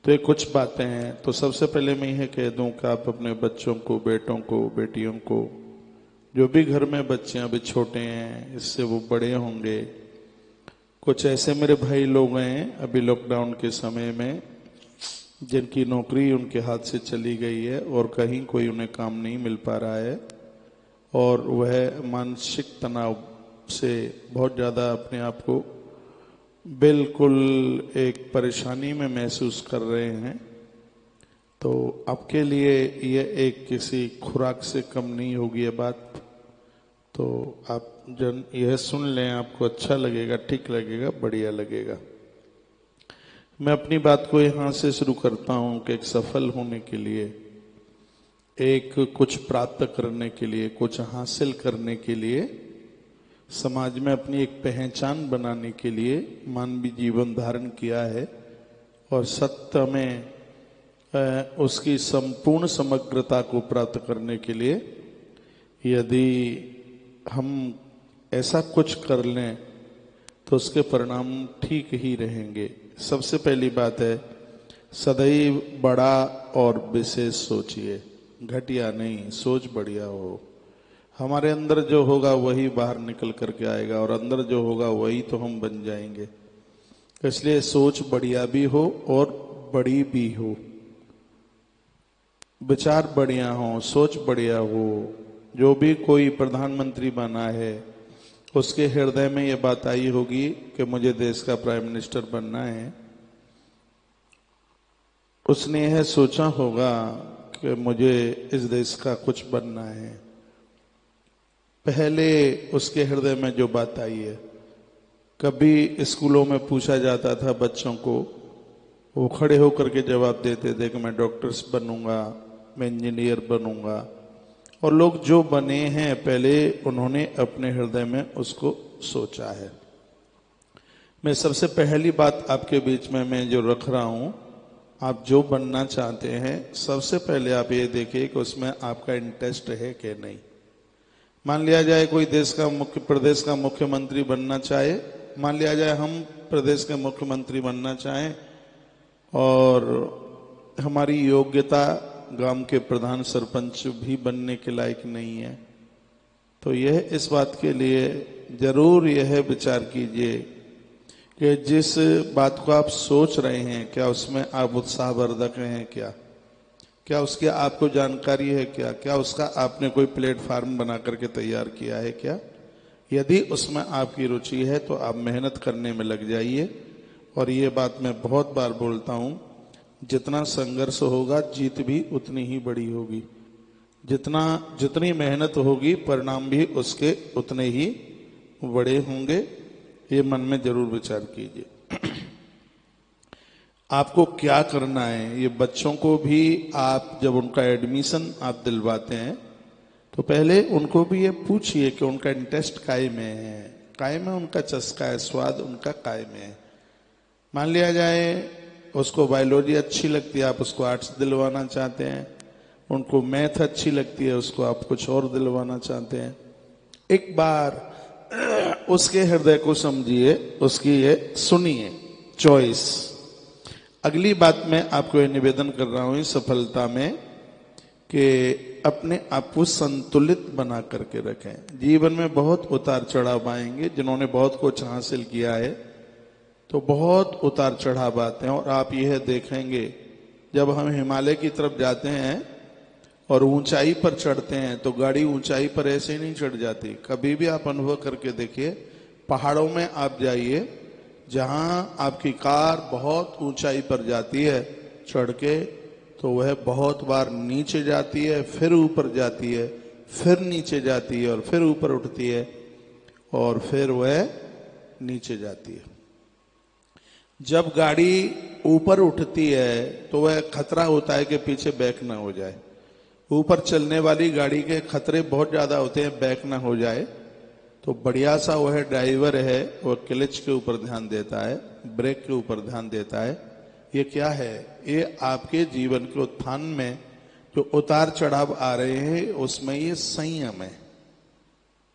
तो ये कुछ बातें हैं। तो सबसे पहले मैं यह कह दूं कि आप अपने बच्चों को, बेटों को, बेटियों को, जो भी घर में बच्चे अभी छोटे हैं, इससे वो बड़े होंगे। कुछ ऐसे मेरे भाई लोग हैं अभी लॉकडाउन के समय में जिनकी नौकरी उनके हाथ से चली गई है और कहीं कोई उन्हें काम नहीं मिल पा रहा है और वह मानसिक तनाव से बहुत ज़्यादा अपने आप को बिल्कुल एक परेशानी में महसूस कर रहे हैं। तो आपके लिए यह एक किसी खुराक से कम नहीं होगी ये बात। तो आप जन यह सुन लें, आपको अच्छा लगेगा, ठीक लगेगा, बढ़िया लगेगा। मैं अपनी बात को यहाँ से शुरू करता हूँ कि एक सफल होने के लिए, एक कुछ प्राप्त करने के लिए, कुछ हासिल करने के लिए, समाज में अपनी एक पहचान बनाने के लिए मानवीय जीवन धारण किया है और सत्य में उसकी संपूर्ण समग्रता को प्राप्त करने के लिए यदि हम ऐसा कुछ कर लें तो उसके परिणाम ठीक ही रहेंगे। सबसे पहली बात है, सदैव बड़ा और विशेष सोचिए, घटिया नहीं, सोच बढ़िया हो। हमारे अंदर जो होगा वही बाहर निकल करके आएगा और अंदर जो होगा वही तो हम बन जाएंगे। इसलिए सोच बढ़िया भी हो और बड़ी भी हो, विचार बढ़िया हो, सोच बढ़िया हो। जो भी कोई प्रधानमंत्री बना है उसके हृदय में ये बात आई होगी कि मुझे देश का प्राइम मिनिस्टर बनना है। उसने यह सोचा होगा कि मुझे इस देश का कुछ बनना है। पहले उसके हृदय में जो बात आई है, कभी स्कूलों में पूछा जाता था बच्चों को, वो खड़े होकर के जवाब देते थे कि मैं डॉक्टर्स बनूंगा, मैं इंजीनियर बनूंगा। और लोग जो बने हैं पहले उन्होंने अपने हृदय में उसको सोचा है। मैं सबसे पहली बात आपके बीच में मैं जो रख रहा हूं, आप जो बनना चाहते हैं सबसे पहले आप ये देखिए कि उसमें आपका इंटरेस्ट है कि नहीं। मान लिया जाए कोई प्रदेश का मुख्यमंत्री बनना चाहे, मान लिया जाए हम प्रदेश के मुख्यमंत्री बनना चाहें और हमारी योग्यता गांव के प्रधान सरपंच भी बनने के लायक नहीं है, तो यह इस बात के लिए जरूर यह विचार कीजिए कि जिस बात को आप सोच रहे हैं क्या उसमें आप उत्साहवर्धक हैं, क्या उसकी आपको जानकारी है, क्या उसका आपने कोई प्लेटफार्म बना करके तैयार किया है क्या। यदि उसमें आपकी रुचि है तो आप मेहनत करने में लग जाइए। और ये बात मैं बहुत बार बोलता हूं, जितना संघर्ष होगा जीत भी उतनी ही बड़ी होगी। जितनी मेहनत होगी परिणाम भी उसके उतने ही बड़े होंगे। ये मन में जरूर विचार कीजिए। आपको क्या करना है, ये बच्चों को भी आप जब उनका एडमिशन आप दिलवाते हैं तो पहले उनको भी ये पूछिए कि उनका इंटरेस्ट काय में है, उनका चस्का है, स्वाद उनका काय में है। मान लिया जाए उसको बायोलॉजी अच्छी लगती है, आप उसको आर्ट्स दिलवाना चाहते हैं। उनको मैथ अच्छी लगती है, उसको आप कुछ और दिलवाना चाहते हैं। एक बार उसके हृदय को समझिए, उसकी ये सुनिए चॉइस। अगली बात मैं आपको ये निवेदन कर रहा हूं इस सफलता में कि अपने आप को संतुलित बना करके रखें। जीवन में बहुत उतार चढ़ाव आएंगे। जिन्होंने बहुत कुछ हासिल किया है तो बहुत उतार चढ़ाव आते हैं और आप यह देखेंगे जब हम हिमालय की तरफ जाते हैं और ऊंचाई पर चढ़ते हैं तो गाड़ी ऊंचाई पर ऐसे ही नहीं चढ़ जाती। कभी भी आप अनुभव करके देखिए, पहाड़ों में आप जाइए जहां आपकी कार बहुत ऊंचाई पर जाती है चढ़ के, तो वह बहुत बार नीचे जाती है, फिर ऊपर जाती है, फिर नीचे जाती है और फिर ऊपर उठती है और फिर वह नीचे जाती है। जब गाड़ी ऊपर उठती है तो वह खतरा होता है कि पीछे बैक ना हो जाए। ऊपर चलने वाली गाड़ी के खतरे बहुत ज्यादा होते हैं, बैक ना हो जाए। तो बढ़िया सा वह ड्राइवर है, वह क्लच के ऊपर ध्यान देता है, ब्रेक के ऊपर ध्यान देता है। ये क्या है, ये आपके जीवन के उत्थान में जो उतार चढ़ाव आ रहे हैं उसमें ये संयम है।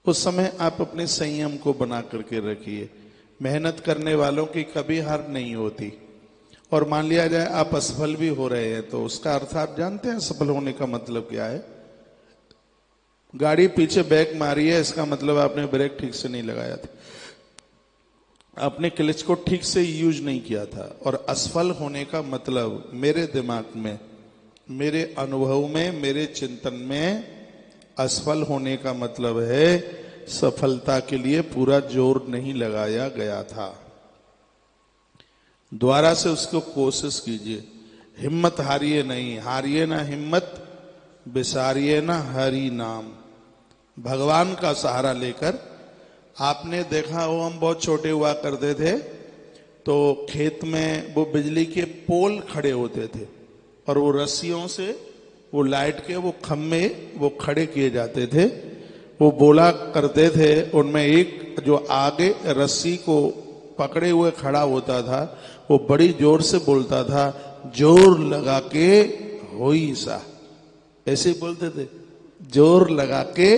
उस समय आप अपने संयम को बना करके रखिए। मेहनत करने वालों की कभी हार नहीं होती और मान लिया जाए आप असफल भी हो रहे हैं, तो उसका अर्थ आप जानते हैं सफल होने का मतलब क्या है? गाड़ी पीछे बैक मारी है, इसका मतलब आपने ब्रेक ठीक से नहीं लगाया था, आपने क्लच को ठीक से यूज नहीं किया था। और असफल होने का मतलब मेरे दिमाग में, मेरे अनुभव में, मेरे चिंतन में असफल होने का मतलब है सफलता के लिए पूरा जोर नहीं लगाया गया था। दोबारा से उसको कोशिश कीजिए, हिम्मत हारिए नहीं, हारिए ना हिम्मत, बिसारिए ना हरि नाम। भगवान का सहारा लेकर, आपने देखा हो हम बहुत छोटे हुआ करते थे तो खेत में वो बिजली के पोल खड़े होते थे और वो रस्सियों से वो लाइट के वो खम्भे वो खड़े किए जाते थे, वो बोला करते थे, उनमें एक जो आगे रस्सी को पकड़े हुए खड़ा होता था वो बड़ी जोर से बोलता था, जोर लगा के होई सा। ऐसे बोलते थे, जोर लगा के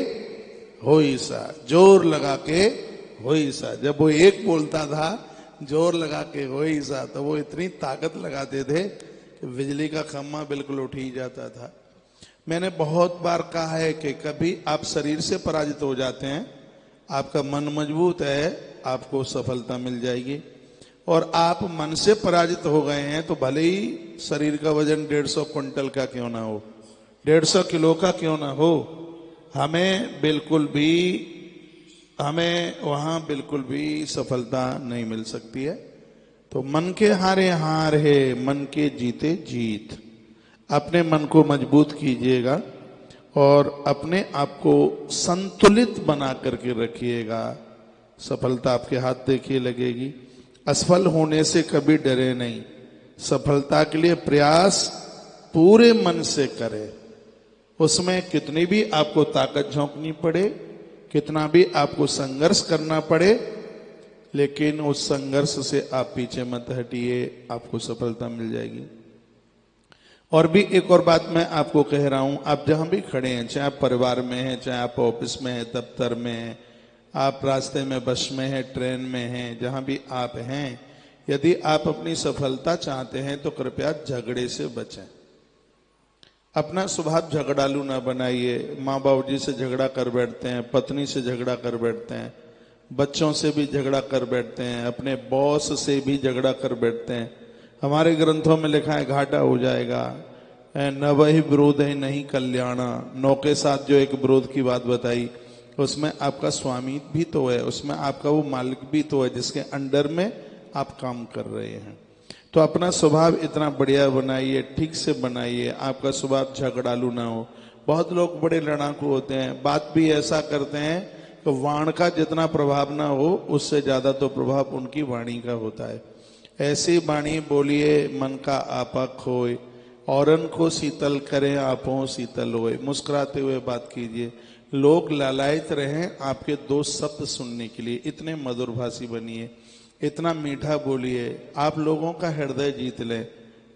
होई सा, जोर लगा के होई सा। जब वो एक बोलता था जोर लगा के होई सा, तो वो इतनी ताकत लगाते थे कि बिजली का खम्भा बिल्कुल उठ ही जाता था। मैंने बहुत बार कहा है कि कभी आप शरीर से पराजित हो जाते हैं, आपका मन मजबूत है, आपको सफलता मिल जाएगी। और आप मन से पराजित हो गए हैं तो भले ही शरीर का वजन 150 क्विंटल का क्यों ना हो, 150 किलो का क्यों ना हो, हमें वहां बिल्कुल भी सफलता नहीं मिल सकती है। तो मन के हारे हार है, मन के जीते जीत। अपने मन को मजबूत कीजिएगा और अपने आप को संतुलित बना करके रखिएगा, सफलता आपके हाथ देखिए लगेगी। असफल होने से कभी डरे नहीं, सफलता के लिए प्रयास पूरे मन से करें। उसमें कितनी भी आपको ताकत झोंकनी पड़े, कितना भी आपको संघर्ष करना पड़े, लेकिन उस संघर्ष से आप पीछे मत हटिए, आपको सफलता मिल जाएगी। और भी एक और बात मैं आपको कह रहा हूं, आप जहां भी खड़े हैं, चाहे आप परिवार में हैं, चाहे आप ऑफिस में हैं, दफ्तर में हैं, आप रास्ते में बस में हैं, ट्रेन में हैं, जहां भी आप हैं, यदि आप अपनी सफलता चाहते हैं तो कृपया झगड़े से बचें। अपना स्वभाव झगड़ालू ना बनाइए। माँ बाबू जी से झगड़ा कर बैठते हैं, पत्नी से झगड़ा कर बैठते हैं, बच्चों से भी झगड़ा कर बैठते हैं, अपने बॉस से भी झगड़ा कर बैठते हैं। हमारे ग्रंथों में लिखा है घाटा हो जाएगा, न वही विरोध है नहीं कल्याणा। 9 के साथ जो एक विरोध की बात बताई, उसमें आपका स्वामी भी तो है, उसमें आपका वो मालिक भी तो है जिसके अंडर में आप काम कर रहे हैं। तो अपना स्वभाव इतना बढ़िया बनाइए, ठीक से बनाइए, आपका स्वभाव झगड़ालू ना हो। बहुत लोग बड़े लड़ाकू होते हैं, बात भी ऐसा करते हैं कि वाण का जितना प्रभाव ना हो उससे ज्यादा तो प्रभाव उनकी वाणी का होता है। ऐसी वाणी बोलिए मन का आपा खोए, औरन को शीतल करें आपो शीतल होए। मुस्कुराते हुए बात कीजिए, लोग लालायित रहें आपके 2 शब्द सुनने के लिए। इतने मधुरभाषी बनिए, इतना मीठा बोलिए, आप लोगों का हृदय जीत लें।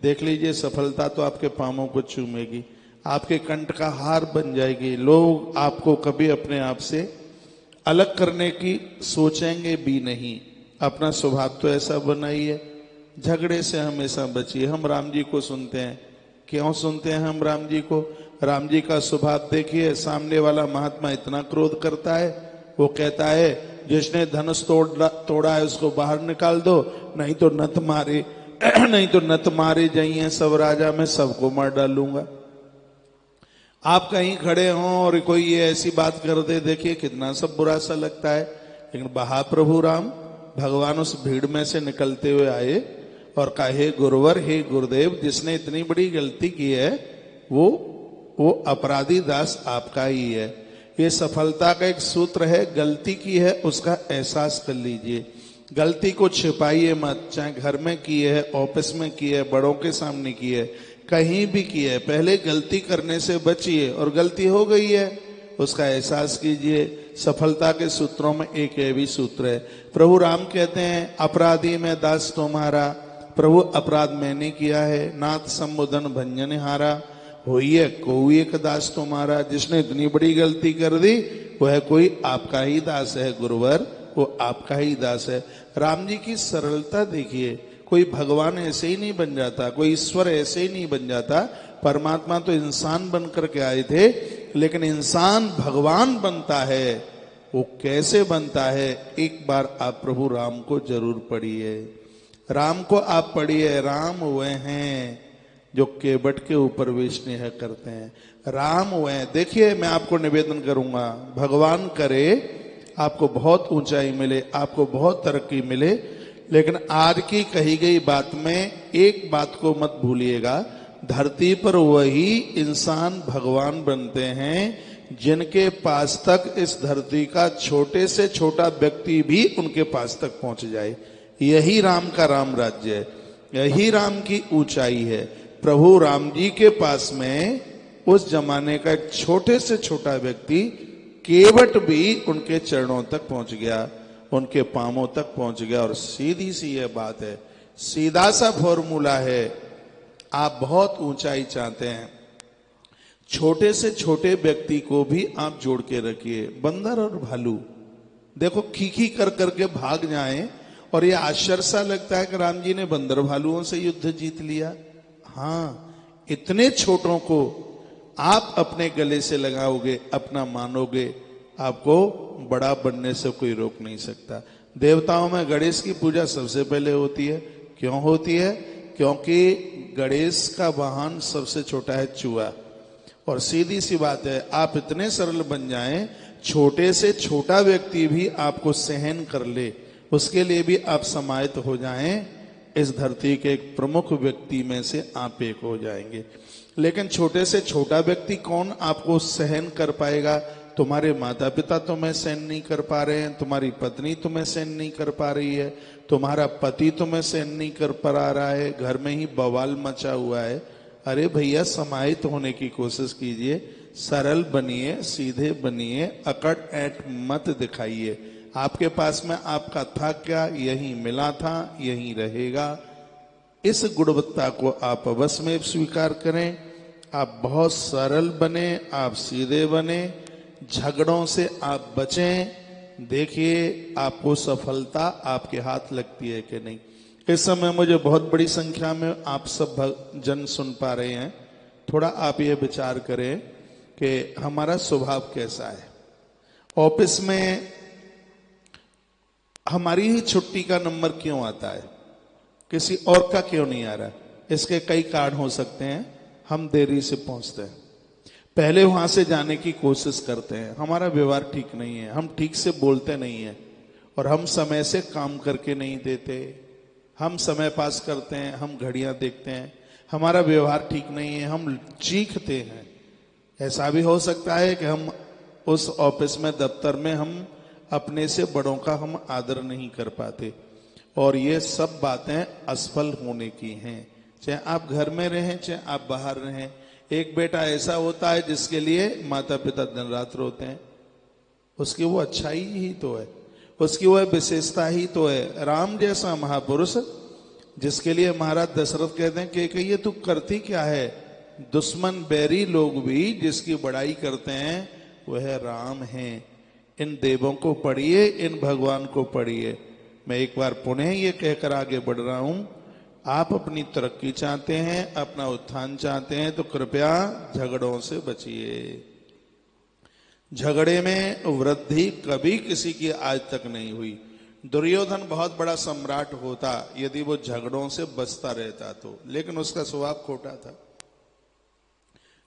देख लीजिए सफलता तो आपके पांवों को चूमेगी, आपके कंठ का हार बन जाएगी। लोग आपको कभी अपने आप से अलग करने की सोचेंगे भी नहीं। अपना स्वभाव तो ऐसा बनाइए, झगड़े से हमेशा बचिए। हम राम जी को सुनते हैं, क्यों सुनते हैं हम राम जी को? राम जी का स्वभाव देखिए, सामने वाला महात्मा इतना क्रोध करता है, वो कहता है जिसने धनुष तोड़ा है उसको बाहर निकाल दो, नहीं तो नत मारे नहीं तो नत मारे जाइए सब राजा, मैं सबको मार डालूंगा। आप कहीं खड़े हों और कोई ये ऐसी बात कर दे, देखिए कितना सब बुरा सा लगता है। लेकिन महाप्रभु राम भगवान उस भीड़ में से निकलते हुए आए और कहा, हे गुरुवर, हे गुरुदेव, जिसने इतनी बड़ी गलती की है वो अपराधी दास आपका ही है। ये सफलता का एक सूत्र है, गलती की है उसका एहसास कर लीजिए, गलती को छिपाइए मत। चाहे घर में की है, ऑफिस में की है, बड़ों के सामने की है, कहीं भी की है, पहले गलती करने से बचिए। और गलती हो गई है उसका एहसास कीजिए। सफलता के सूत्रों में एक ये भी सूत्र है। प्रभु राम कहते हैं, अपराधी में दास तुम्हारा, प्रभु अपराध मैंने किया है, नाथ संबोधन भंजन हारा, होइए कोई एक दास तुम्हारा। जिसने इतनी बड़ी गलती कर दी वो है कोई आपका ही दास है गुरुवर, वो आपका ही दास है। राम जी की सरलता देखिए, कोई भगवान ऐसे ही नहीं बन जाता, कोई ईश्वर ऐसे ही नहीं बन जाता। परमात्मा तो इंसान बन करके आए थे, लेकिन इंसान भगवान बनता है, वो कैसे बनता है? एक बार आप प्रभु राम को जरूर पढ़िए। राम को आप पढ़िए। राम वे हैं जो केवट के ऊपर विष्णु करते हैं। राम वे हैं। देखिए, मैं आपको निवेदन करूंगा, भगवान करे आपको बहुत ऊंचाई मिले, आपको बहुत तरक्की मिले, लेकिन आज की कही गई बात में एक बात को मत भूलिएगा, धरती पर वही इंसान भगवान बनते हैं जिनके पास तक इस धरती का छोटे से छोटा व्यक्ति भी उनके पास तक पहुंच जाए। यही राम का राम राज्य है, यही राम की ऊंचाई है। प्रभु राम जी के पास में उस जमाने का एक छोटे से छोटा व्यक्ति केवट भी उनके चरणों तक पहुंच गया, उनके पांवों तक पहुंच गया। और सीधी सी यह बात है, सीधा सा फॉर्मूला है। आप बहुत ऊंचाई चाहते हैं, छोटे से छोटे व्यक्ति को भी आप जोड़ के रखिए। बंदर और भालू देखो खीखी कर करके भाग जाएं, और ये आश्चर्य सा लगता है कि राम जी ने बंदर भालुओं से युद्ध जीत लिया। हाँ, इतने छोटों को आप अपने गले से लगाओगे, अपना मानोगे, आपको बड़ा बनने से कोई रोक नहीं सकता। देवताओं में गणेश की पूजा सबसे पहले होती है। क्यों होती है? क्योंकि गणेश का वाहन सबसे छोटा है चूहा। और सीधी सी बात है, आप इतने सरल बन जाएं, छोटे से छोटा व्यक्ति भी आपको सहन कर ले, उसके लिए भी आप समाहित हो जाएं, इस धरती के एक प्रमुख व्यक्ति में से आप एक हो जाएंगे। लेकिन छोटे से छोटा व्यक्ति कौन आपको सहन कर पाएगा? तुम्हारे माता पिता तुम्हें सहन नहीं कर पा रहे हैं, तुम्हारी पत्नी तुम्हें सहन नहीं कर पा रही है, तुम्हारा पति तुम्हें सहन नहीं कर पा रहा है, घर में ही बवाल मचा हुआ है। अरे भैया, समाहित होने की कोशिश कीजिए, सरल बनिए, सीधे बनिए, अकड़ ऐट मत दिखाइए। आपके पास में आपका था क्या, यही मिला था, यही रहेगा। इस गुणवत्ता को आप अवश्य में स्वीकार करें। आप बहुत सरल बने, आप सीधे बने, झगड़ों से आप बचें। देखिए, आपको सफलता आपके हाथ लगती है कि नहीं। इस समय मुझे बहुत बड़ी संख्या में आप सब जन सुन पा रहे हैं। थोड़ा आप ये विचार करें कि हमारा स्वभाव कैसा है। ऑफिस में हमारी ही छुट्टी का नंबर क्यों आता है, किसी और का क्यों नहीं आ रहा? इसके कई कारण हो सकते हैं। हम देरी से पहुंचते हैं, पहले वहां से जाने की कोशिश करते हैं, हमारा व्यवहार ठीक नहीं है, हम ठीक से बोलते नहीं है, और हम समय से काम करके नहीं देते, हम समय पास करते हैं, हम घड़ियां देखते हैं, हमारा व्यवहार ठीक नहीं है, हम चीखते हैं। ऐसा भी हो सकता है कि हम उस ऑफिस में, दफ्तर में, हम अपने से बड़ों का हम आदर नहीं कर पाते। और ये सब बातें असफल होने की हैं, चाहे आप घर में रहें, चाहे आप बाहर रहें। एक बेटा ऐसा होता है जिसके लिए माता पिता दिन रात रोते हैं, उसकी वो अच्छाई ही तो है, उसकी वह विशेषता ही तो है। राम जैसा महापुरुष जिसके लिए महाराज दशरथ कहते हैं कि ये तू करती क्या है? दुश्मन बैरी लोग भी जिसकी बड़ाई करते हैं वह राम हैं। इन देवों को पढ़िए, इन भगवान को पढ़िए। मैं एक बार पुनः ये कहकर आगे बढ़ रहा हूं, आप अपनी तरक्की चाहते हैं, अपना उत्थान चाहते हैं, तो कृपया झगड़ों से बचिए। झगड़े में वृद्धि कभी किसी की आज तक नहीं हुई। दुर्योधन बहुत बड़ा सम्राट होता यदि वो झगड़ों से बचता रहता तो, लेकिन उसका स्वभाव खोटा था,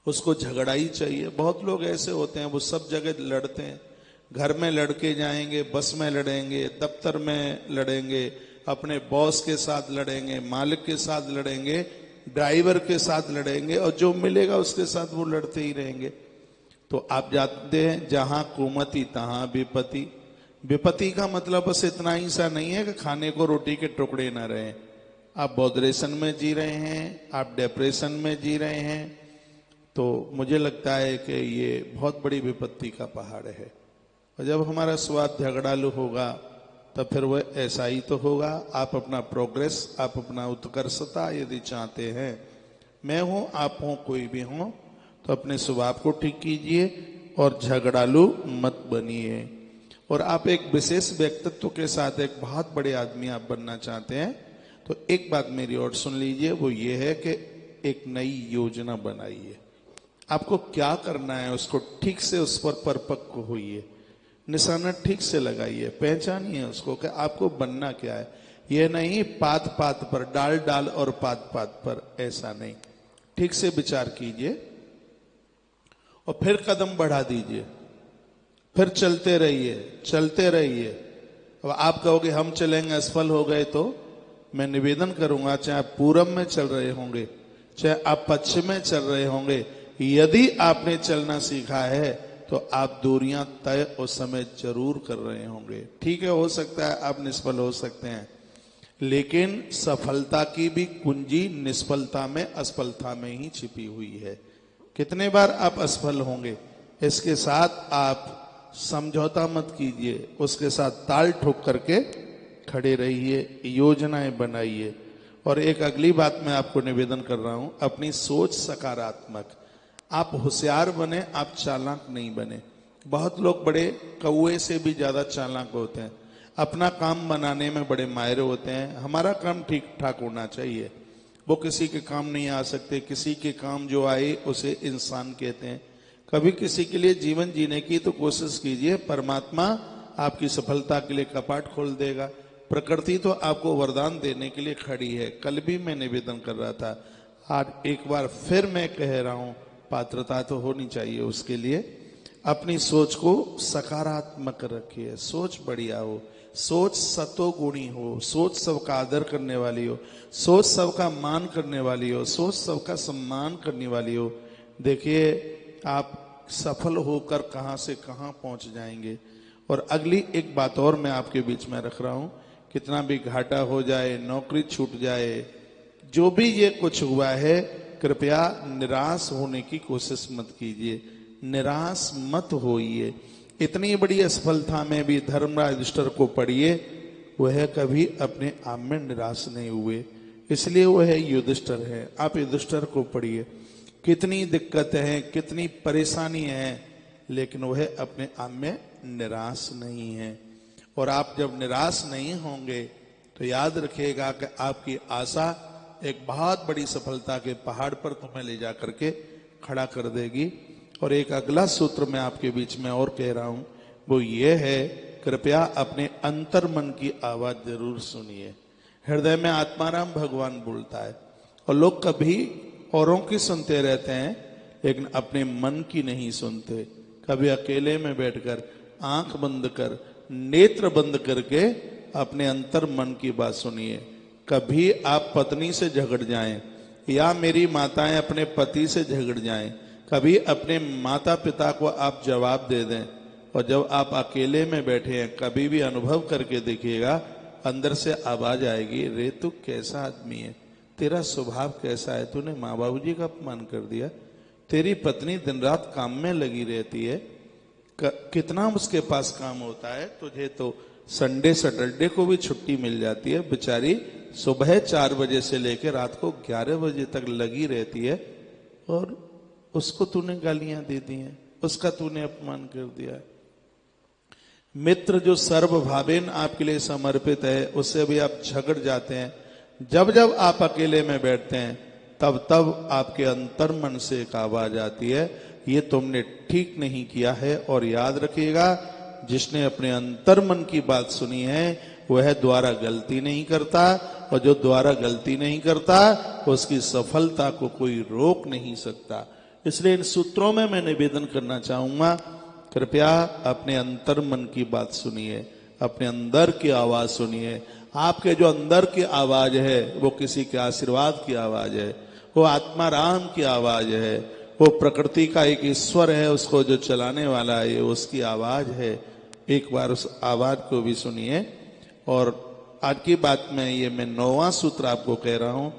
उसको झगड़ा ही चाहिए। बहुत लोग ऐसे होते हैं, वो सब जगह लड़ते हैं, घर में लड़के जाएंगे, बस में लड़ेंगे, दफ्तर में लड़ेंगे, अपने बॉस के साथ लड़ेंगे, मालिक के साथ लड़ेंगे, ड्राइवर के साथ लड़ेंगे, और जो मिलेगा उसके साथ वो लड़ते ही रहेंगे। तो आप जानते हैं, जहां कुमति तहां विपत्ति। विपत्ति का मतलब बस इतना ही सा नहीं है कि खाने को रोटी के टुकड़े ना रहे। आप बॉदरेशन में जी रहे हैं, आप डिप्रेशन में जी रहे हैं, तो मुझे लगता है कि ये बहुत बड़ी विपत्ति का पहाड़ है। और जब हमारा स्वाद झगड़ालू होगा तब फिर वह ऐसा ही तो होगा। आप अपना प्रोग्रेस, आप अपना उत्कर्षता यदि चाहते हैं, मैं हूं, आप हो, कोई भी हो, तो अपने स्वभाव को ठीक कीजिए और झगड़ालू मत बनिए। और आप एक विशेष व्यक्तित्व के साथ एक बहुत बड़े आदमी आप बनना चाहते हैं, तो एक बात मेरी और सुन लीजिए, वो ये है कि एक नई योजना बनाइए। आपको क्या करना है उसको ठीक से उस पर परिपक्व होइए, निशाना ठीक से लगाइए, पहचानिए उसको कि आपको बनना क्या है। ये नहीं पात पात पर, डाल डाल और पात पात पर, ऐसा नहीं। ठीक से विचार कीजिए और फिर कदम बढ़ा दीजिए, फिर चलते रहिए, चलते रहिए। अब आप कहोगे हम चलेंगे असफल हो गए, तो मैं निवेदन करूंगा, चाहे आप पूरब में चल रहे होंगे, चाहे आप पश्चिम में चल रहे होंगे, यदि आपने चलना सीखा है तो आप दूरियां तय उस समय जरूर कर रहे होंगे। ठीक है, हो सकता है आप निष्फल हो सकते हैं, लेकिन सफलता की भी कुंजी निष्फलता में, असफलता में ही छिपी हुई है। कितने बार आप असफल होंगे, इसके साथ आप समझौता मत कीजिए, उसके साथ ताल ठोक करके खड़े रहिए, योजनाएं बनाइए। और एक अगली बात मैं आपको निवेदन कर रहा हूं, अपनी सोच सकारात्मक। आप होशियार बने, आप चालाक नहीं बने। बहुत लोग बड़े कौए से भी ज्यादा चालाक होते हैं, अपना काम बनाने में बड़े माहिर होते हैं। हमारा काम ठीक ठाक होना चाहिए, वो किसी के काम नहीं आ सकते। किसी के काम जो आए उसे इंसान कहते हैं। कभी किसी के लिए जीवन जीने की तो कोशिश कीजिए, परमात्मा आपकी सफलता के लिए कपाट खोल देगा। प्रकृति तो आपको वरदान देने के लिए खड़ी है। कल भी मैं निवेदन कर रहा था, आज एक बार फिर मैं कह रहा हूं, पात्रता तो होनी चाहिए उसके लिए। अपनी सोच को सकारात्मक रखिए, सोच बढ़िया हो, सोच सतोगुणी हो, सोच सबका आदर करने वाली हो, सोच सबका मान करने वाली हो, सोच सबका सम्मान करने वाली हो। देखिए आप सफल होकर कहां से कहां पहुंच जाएंगे। और अगली एक बात और मैं आपके बीच में रख रहा हूं, कितना भी घाटा हो जाए, नौकरी छूट जाए, जो भी ये कुछ हुआ है, कृपया निराश होने की कोशिश मत कीजिए, निराश मत होइए। इतनी बड़ी असफलता में भी धर्मराज युधिष्ठिर को पढ़िए, वह कभी अपने आप में निराश नहीं हुए, इसलिए वह युधिष्ठिर है। आप युधिष्ठिर को पढ़िए, कितनी दिक्कतें हैं, कितनी परेशानी है, लेकिन वह अपने आप में निराश नहीं है। और आप जब निराश नहीं होंगे तो याद रखिएगा कि आपकी आशा एक बहुत बड़ी सफलता के पहाड़ पर तुम्हें ले जा करके खड़ा कर देगी। और एक अगला सूत्र मैं आपके बीच में और कह रहा हूं, वो ये है, कृपया अपने अंतर मन की आवाज जरूर सुनिए। हृदय में आत्माराम भगवान बोलता है, और लोग कभी औरों की सुनते रहते हैं लेकिन अपने मन की नहीं सुनते। कभी अकेले में बैठकर आंख बंद कर, नेत्र बंद करके अपने अंतर मन की बात सुनिए। कभी आप पत्नी से झगड़ जाएं, या मेरी माताएं अपने पति से झगड़ जाएं, कभी अपने माता पिता को आप जवाब दे दें, और जब आप अकेले में बैठे हैं कभी भी अनुभव करके देखिएगा, अंदर से आवाज आएगी, रे तू कैसा आदमी है, तेरा स्वभाव कैसा है, तूने माँ बाबू जी का अपमान कर दिया, तेरी पत्नी दिन रात काम में लगी रहती है, कितना उसके पास काम होता है, तुझे तो संडे सैटरडे को भी छुट्टी मिल जाती है, बेचारी सुबह 4 बजे से लेकर रात को 11 बजे तक लगी रहती है, और उसको तूने गालियां दे दी हैं, उसका तूने अपमान कर दिया। मित्र जो सर्वभावेन आपके लिए समर्पित है, उससे भी आप झगड़ जाते हैं। जब जब आप अकेले में बैठते हैं तब तब आपके अंतर मन से एक आवाज आती है, ये तुमने ठीक नहीं किया है। और याद रखिएगा, जिसने अपने अंतर मन की बात सुनी है वह द्वारा गलती नहीं करता, और जो द्वारा गलती नहीं करता उसकी सफलता को कोई रोक नहीं सकता। इसलिए इन सूत्रों में मैं निवेदन करना चाहूंगा, कृपया अपने अंतर मन की बात सुनिए, अपने अंदर की आवाज सुनिए। आपके जो अंदर की आवाज है वो किसी के आशीर्वाद की आवाज है, वो आत्मा राम की आवाज है, वो प्रकृति का एक ईश्वर है, उसको जो चलाने वाला है उसकी आवाज है। एक बार उस आवाज को भी सुनिए। और आज की बात में ये मैं 9वां सूत्र आपको कह रहा हूं,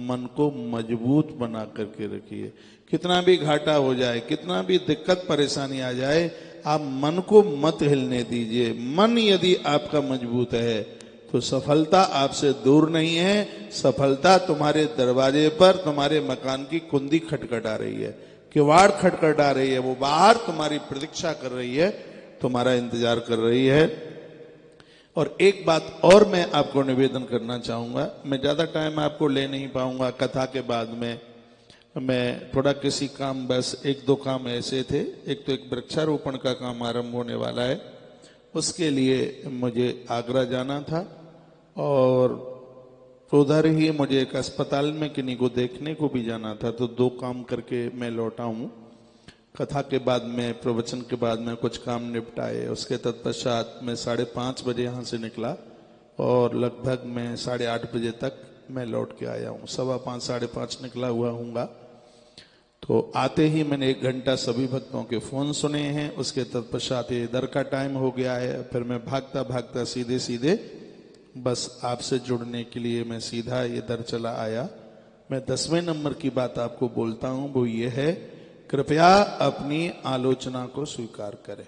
मन को मजबूत बना करके रखिए। कितना भी घाटा हो जाए, कितना भी दिक्कत परेशानी आ जाए, आप मन को मत हिलने दीजिए। मन यदि आपका मजबूत है तो सफलता आपसे दूर नहीं है, सफलता तुम्हारे दरवाजे पर, तुम्हारे मकान की कुंडी खटखटा रही है, किवाड़ खटखटा रही है, वो बाहर तुम्हारी प्रतीक्षा कर रही है, तुम्हारा इंतजार कर रही है। और एक बात और मैं आपको निवेदन करना चाहूंगा, मैं ज्यादा टाइम आपको ले नहीं पाऊंगा। कथा के बाद में मैं थोड़ा किसी काम, बस एक दो काम ऐसे थे। एक तो एक वृक्षारोपण का काम आरंभ होने वाला है, उसके लिए मुझे आगरा जाना था और उधर ही मुझे एक अस्पताल में किन्हीं को देखने को भी जाना था। तो दो काम करके मैं लौटा हूं। कथा के बाद में, प्रवचन के बाद में कुछ काम निपटाए, उसके तत्पश्चात मैं 5:30 बजे यहाँ से निकला और लगभग मैं 8:30 बजे तक मैं लौट के आया हूँ। 5:15 5:30 निकला हुआ हूँगा। तो आते ही मैंने 1 घंटा सभी भक्तों के फोन सुने हैं। उसके तत्पश्चात इधर का टाइम हो गया है। फिर मैं भागता भागता सीधे सीधे बस आपसे जुड़ने के लिए मैं सीधा इधर चला आया। मैं 10वें नंबर की बात आपको बोलता हूं, वो ये है, कृपया अपनी आलोचना को स्वीकार करें।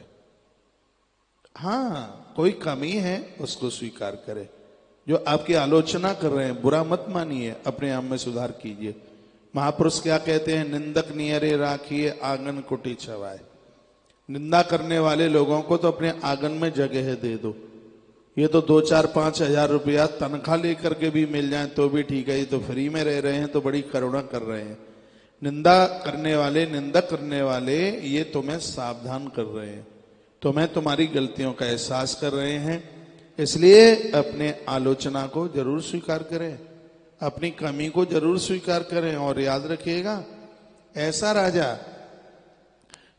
हाँ, कोई कमी है उसको स्वीकार करें। जो आपकी आलोचना कर रहे हैं बुरा मत मानिए, अपने आप में सुधार कीजिए। महापुरुष क्या कहते हैं, निंदक नियरे राखिए आंगन कुटी छवाए। निंदा करने वाले लोगों को तो अपने आंगन में जगह दे दो। ये तो 2-4-5 हजार रुपया तनख्वाह लेकर के भी मिल जाए तो भी ठीक है, ये तो फ्री में रह रहे हैं तो बड़ी करुणा कर रहे हैं। निंदा करने वाले, निंदा करने वाले ये तुम्हें सावधान कर रहे हैं, तुम्हें तुम्हारी गलतियों का एहसास कर रहे हैं। इसलिए अपने आलोचना को जरूर स्वीकार करें, अपनी कमी को जरूर स्वीकार करें। और याद रखिएगा, ऐसा राजा,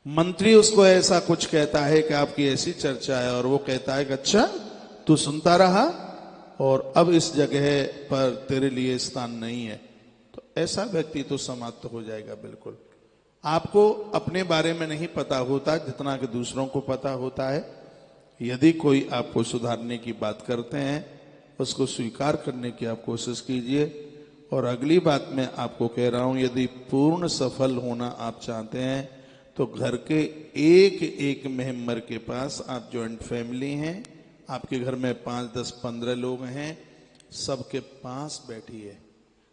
मंत्री उसको ऐसा कुछ कहता है कि आपकी ऐसी चर्चा है और वो कहता है कि अच्छा तू सुनता रहा और अब इस जगह पर तेरे लिए स्थान नहीं है, तो ऐसा व्यक्ति तो समाप्त हो जाएगा बिल्कुल। आपको अपने बारे में नहीं पता होता जितना कि दूसरों को पता होता है। यदि कोई आपको सुधारने की बात करते हैं, उसको स्वीकार करने की आप कोशिश कीजिए। और अगली बात मैं आपको कह रहा हूं, यदि पूर्ण सफल होना आप चाहते हैं तो घर के एक एक मेंबर के पास, आप जॉइंट फैमिली हैं, आपके घर में 5, 10, 15 लोग हैं, सबके पास बैठिए,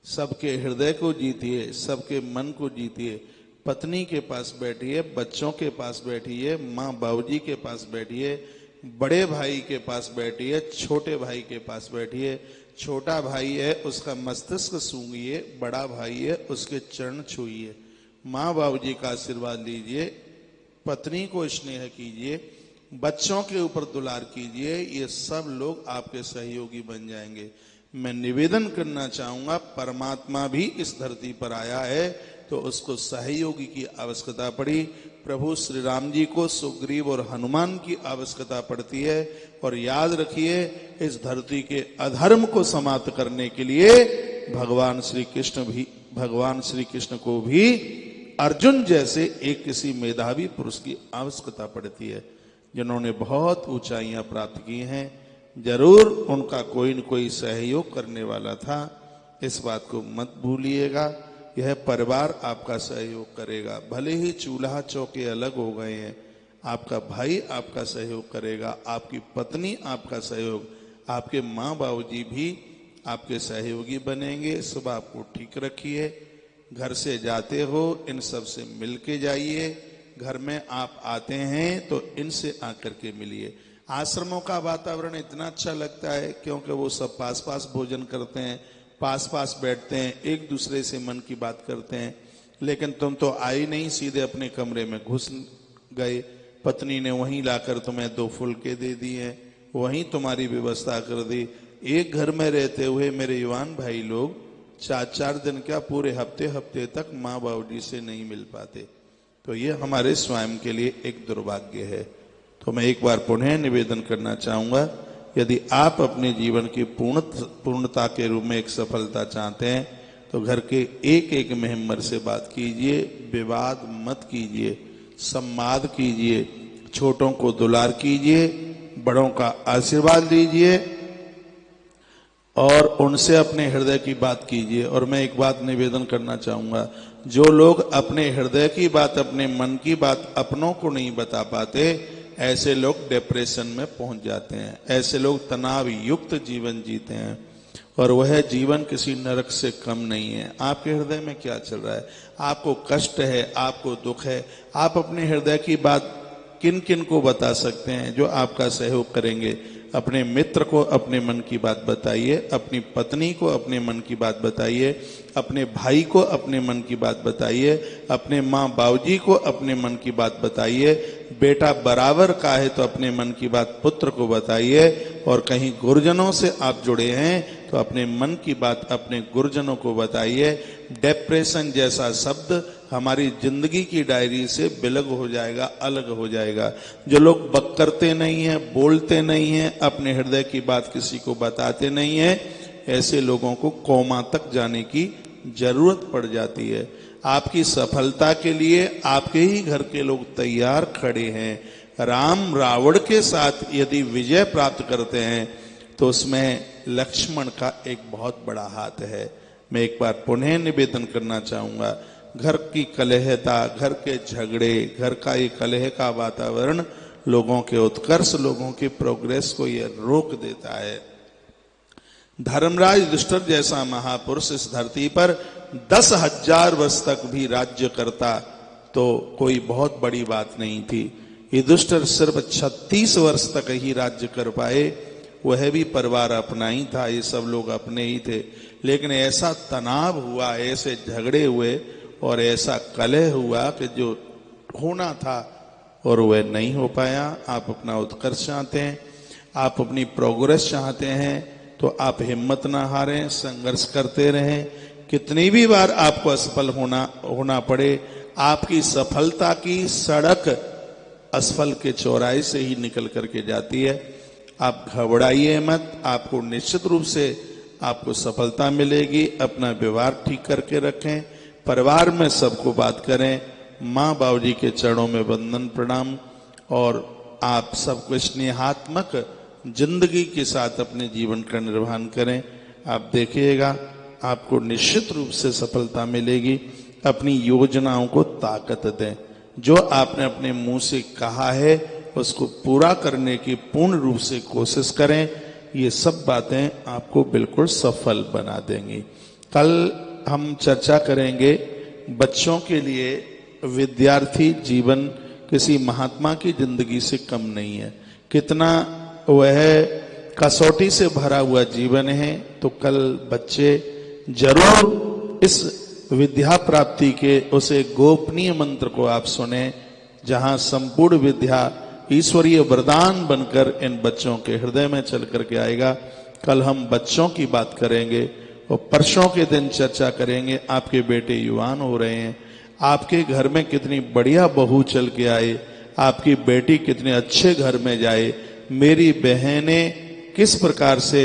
सबके हृदय को जीतिए, सबके मन को जीतिए। पत्नी के पास बैठिए, बच्चों के पास बैठिए, माँ बाबूजी के पास बैठिए, बड़े भाई के पास बैठिए, छोटे भाई के पास बैठिए। छोटा भाई है उसका मस्तिष्क सूंघिए, बड़ा भाई है उसके चरण छूइए, माँ बाबूजी का आशीर्वाद लीजिए, पत्नी को स्नेह कीजिए, बच्चों के ऊपर दुलार कीजिए। ये सब लोग आपके सहयोगी बन जाएंगे। मैं निवेदन करना चाहूंगा, परमात्मा भी इस धरती पर आया है तो उसको सहयोगी की आवश्यकता पड़ी। प्रभु श्री राम जी को सुग्रीव और हनुमान की आवश्यकता पड़ती है। और याद रखिए, इस धरती के अधर्म को समाप्त करने के लिए भगवान श्री कृष्ण को भी अर्जुन जैसे एक किसी मेधावी पुरुष की आवश्यकता पड़ती है, जिन्होंने बहुत ऊंचाइयां प्राप्त की हैं। जरूर उनका कोई न कोई सहयोग करने वाला था, इस बात को मत भूलिएगा। यह परिवार आपका सहयोग करेगा, भले ही चूल्हा चौके अलग हो गए हैं, आपका भाई आपका सहयोग करेगा, आपकी पत्नी आपका सहयोग, आपके माँ बाबूजी भी आपके सहयोगी बनेंगे। सब आपको ठीक रखिए। घर से जाते हो इन सब से मिल के जाइए। घर में आप आते हैं तो इनसे आकर के मिलिए। आश्रमों का वातावरण इतना अच्छा लगता है क्योंकि वो सब पास पास भोजन करते हैं, पास पास बैठते हैं, एक दूसरे से मन की बात करते हैं। लेकिन तुम तो आई नहीं, सीधे अपने कमरे में घुस गए। पत्नी ने वहीं लाकर तुम्हें 2 फुलके दे दिए, वहीं तुम्हारी व्यवस्था कर दी। एक घर में रहते हुए मेरे युवान भाई लोग 4-4 दिन क्या, पूरे हफ्ते तक माँ बाबूजी से नहीं मिल पाते। तो ये हमारे स्वयं के लिए एक दुर्भाग्य है। तो मैं एक बार पुनः निवेदन करना चाहूंगा, यदि आप अपने जीवन की पूर्णता के रूप में एक सफलता चाहते हैं तो घर के एक एक मेंबर से बात कीजिए, विवाद मत कीजिए, संवाद कीजिए, छोटों को दुलार कीजिए, बड़ों का आशीर्वाद लीजिए और उनसे अपने हृदय की बात कीजिए। और मैं एक बात निवेदन करना चाहूंगा, जो लोग अपने हृदय की बात, अपने मन की बात अपनों को नहीं बता पाते, ऐसे लोग डिप्रेशन में पहुंच जाते हैं। ऐसे लोग तनाव युक्त जीवन जीते हैं और वह जीवन किसी नरक से कम नहीं है। आपके हृदय में क्या चल रहा है? आपको कष्ट है, आपको दुख है, आप अपने हृदय की बात किन किन को बता सकते हैं जो आपका सहयोग करेंगे? अपने मित्र को अपने मन की बात बताइए, अपनी पत्नी को अपने मन की बात बताइए, अपने भाई को अपने मन की बात बताइए, अपने माँ बाबूजी को अपने मन की बात बताइए। बेटा बराबर का है तो अपने मन की बात पुत्र को बताइए, और कहीं गुरुजनों से आप जुड़े हैं तो अपने मन की बात अपने गुरुजनों को बताइए। डिप्रेशन जैसा शब्द हमारी जिंदगी की डायरी से विलग हो जाएगा, अलग हो जाएगा। जो लोग बक नहीं है, बोलते नहीं है, अपने हृदय की बात किसी को बताते नहीं है, ऐसे लोगों को कोमा तक जाने की जरूरत पड़ जाती है। आपकी सफलता के लिए आपके ही घर के लोग तैयार खड़े हैं। राम रावण के साथ यदि विजय प्राप्त करते हैं तो उसमें लक्ष्मण का एक बहुत बड़ा हाथ है। मैं एक बार पुनः निवेदन करना चाहूंगा, घर की कलहता, घर के झगड़े, घर का ये कलह का वातावरण लोगों के उत्कर्ष, लोगों की प्रोग्रेस को ये रोक देता है। धर्मराज युधिष्ठिर जैसा महापुरुष इस धरती पर 10,000 वर्ष तक भी राज्य करता तो कोई बहुत बड़ी बात नहीं थी। युधिष्ठिर सिर्फ 36 वर्ष तक ही राज्य कर पाए, वह भी परिवार अपना ही था, ये सब लोग अपने ही थे। लेकिन ऐसा तनाव हुआ, ऐसे झगड़े हुए और ऐसा कलह हुआ कि जो होना था और वह नहीं हो पाया। आप अपना उत्कर्ष चाहते हैं, आप अपनी प्रोग्रेस चाहते हैं, तो आप हिम्मत ना हारें, संघर्ष करते रहें। कितनी भी बार आपको असफल होना पड़े, आपकी सफलता की सड़क असफल के चौराहे से ही निकल करके जाती है। आप घबराइए मत, आपको निश्चित रूप से आपको सफलता मिलेगी। अपना व्यवहार ठीक करके रखें, परिवार में सबको बात करें, माँ बाबूजी के चरणों में वंदन प्रणाम, और आप सबको स्नेहात्मक जिंदगी के साथ अपने जीवन का निर्वहन करें। आप देखिएगा आपको निश्चित रूप से सफलता मिलेगी। अपनी योजनाओं को ताकत दें, जो आपने अपने मुंह से कहा है उसको पूरा करने की पूर्ण रूप से कोशिश करें। ये सब बातें आपको बिल्कुल सफल बना देंगी। कल हम चर्चा करेंगे बच्चों के लिए विद्यार्थी जीवन किसी महात्मा की जिंदगी से कम नहीं है, कितना वह कसौटी से भरा हुआ जीवन है। तो कल बच्चे जरूर इस विद्या प्राप्ति के उसे गोपनीय मंत्र को आप सुने, जहां संपूर्ण विद्या ईश्वरीय वरदान बनकर इन बच्चों के हृदय में चल करके आएगा। कल हम बच्चों की बात करेंगे और परसों के दिन चर्चा करेंगे। आपके बेटे युवान हो रहे हैं, आपके घर में कितनी बढ़िया बहू चल के आए, आपकी बेटी कितने अच्छे घर में जाए। मेरी बहनें किस प्रकार से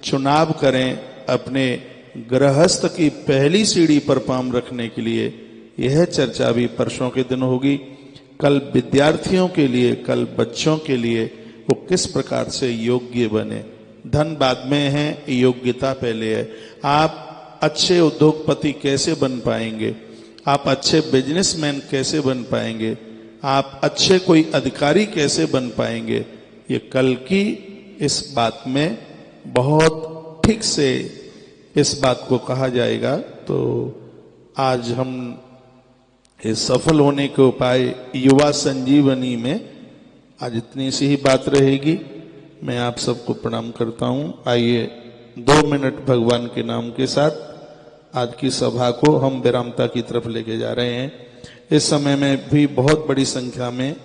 चुनाव करें अपने गृहस्थ की पहली सीढ़ी पर पांव रखने के लिए, यह चर्चा भी परसों के दिन होगी। कल विद्यार्थियों के लिए, कल बच्चों के लिए वो किस प्रकार से योग्य बने। धन बाद में है, योग्यता पहले है। आप अच्छे उद्योगपति कैसे बन पाएंगे, आप अच्छे बिजनेसमैन कैसे बन पाएंगे, आप अच्छे कोई अधिकारी कैसे बन पाएंगे, ये कल की इस बात में बहुत ठीक से इस बात को कहा जाएगा। तो आज हम इस सफल होने के उपाय युवा संजीवनी में आज इतनी सी ही बात रहेगी। मैं आप सबको प्रणाम करता हूं। आइए 2 मिनट भगवान के नाम के साथ आज की सभा को हम विरामता की तरफ लेके जा रहे हैं। इस समय में भी बहुत बड़ी संख्या में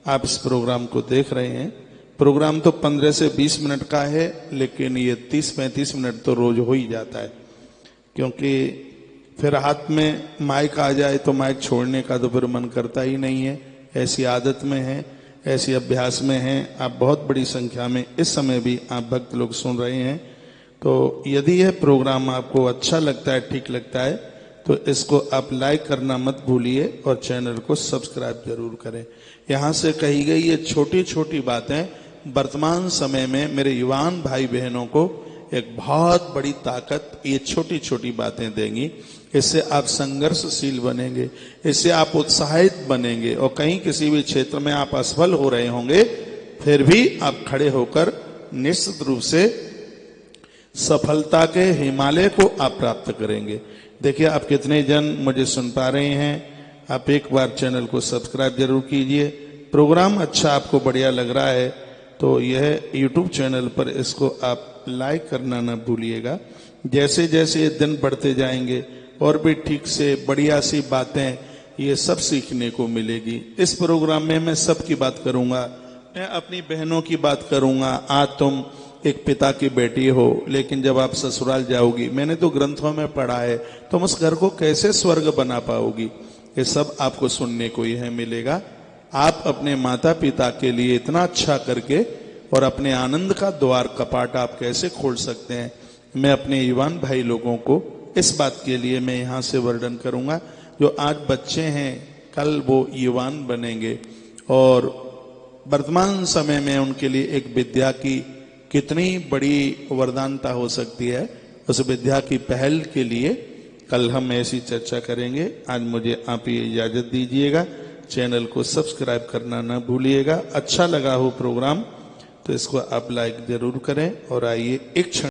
आप इस प्रोग्राम को देख रहे हैं। प्रोग्राम तो 15 से 20 मिनट का है, लेकिन ये 30-35 मिनट तो रोज हो ही जाता है, क्योंकि फिर हाथ में माइक आ जाए तो माइक छोड़ने का तो फिर मन करता ही नहीं है। ऐसी आदत में है, ऐसी अभ्यास में है। आप बहुत बड़ी संख्या में इस समय भी आप भक्त लोग सुन रहे हैं। तो यदि यह प्रोग्राम आपको अच्छा लगता है, ठीक लगता है, तो इसको आप लाइक करना मत भूलिए और चैनल को सब्सक्राइब जरूर करें। यहाँ से कही गई ये छोटी छोटी बातें वर्तमान समय में मेरे युवान भाई बहनों को एक बहुत बड़ी ताकत ये छोटी छोटी बातें देंगी। इससे आप संघर्षशील बनेंगे, इससे आप उत्साहित बनेंगे, और कहीं किसी भी क्षेत्र में आप असफल हो रहे होंगे फिर भी आप खड़े होकर निश्चित रूप से सफलता के हिमालय को आप प्राप्त करेंगे। देखिए आप कितने जन मुझे सुन पा रहे हैं। आप एक बार चैनल को सब्सक्राइब जरूर कीजिए। प्रोग्राम अच्छा आपको बढ़िया लग रहा है तो यह YouTube चैनल पर इसको आप लाइक करना न भूलिएगा। जैसे जैसे दिन बढ़ते जाएंगे और भी ठीक से बढ़िया सी बातें ये सब सीखने को मिलेगी। इस प्रोग्राम में मैं सबकी बात करूंगा, मैं अपनी बहनों की बात करूंगा। आज तुम एक पिता की बेटी हो, लेकिन जब आप ससुराल जाओगी, मैंने तो ग्रंथों में पढ़ा है, तुम उस घर को कैसे स्वर्ग बना पाओगी, ये सब आपको सुनने को यह मिलेगा। आप अपने माता पिता के लिए इतना अच्छा करके और अपने आनंद का द्वार कपाट आप कैसे खोल सकते हैं, मैं अपने युवान भाई लोगों को इस बात के लिए मैं यहाँ से वर्णन करूंगा। जो आज बच्चे हैं, कल वो युवान बनेंगे और वर्तमान समय में उनके लिए एक विद्या की कितनी बड़ी वरदानता हो सकती है, उस विद्या की पहल के लिए कल हम ऐसी चर्चा करेंगे। आज मुझे आप ये इजाजत दीजिएगा। चैनल को सब्सक्राइब करना ना भूलिएगा। अच्छा लगा हो प्रोग्राम तो इसको आप लाइक जरूर करें और आइए एक क्षण